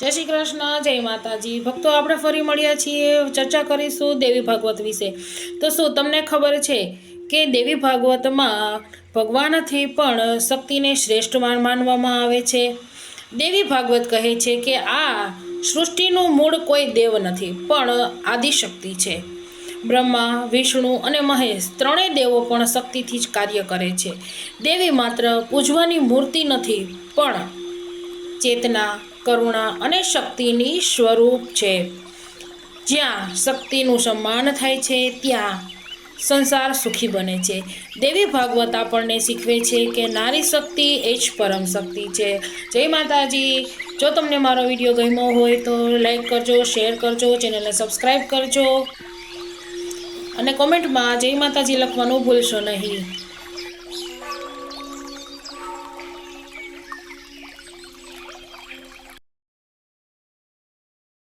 जय श्री कृष्ण, जय माताजी। भक्तो आपणे फरी मळ्या छीए। चर्चा करीशुं देवी भागवत विषे। तो शुं तमने खबर छे के देवी भागवत में भगवानथी पण शक्तिने श्रेष्ठ मानवामां आवे छे। देवी भागवत कहे छे के आ सृष्टिनुं मूळ कोई देव नथी पण आदिशक्ति छे। ब्रह्मा, विष्णु अने महेश त्रणेय देवो पण शक्तिथी ज कार्य करे छे। देवी मात्र पूजवानी मूर्ति नथी पण चेतना, करुणा अने शक्तिनी स्वरूप छे। ज्यां शक्तिनुं सम्मान थाय छे त्यां संसार सुखी बने छे। देवी भागवत आपणे शीखवे छे के नारी शक्ति ए ज परम शक्ति छे। जय माताजी। जो तमने मारो विडियो गम्यो होय तो लाइक करजो, शेर करजो, चेनलने सब्सक्राइब करजो अने कमेंट में जय माताजी लखवानुं भूलशो नहीं।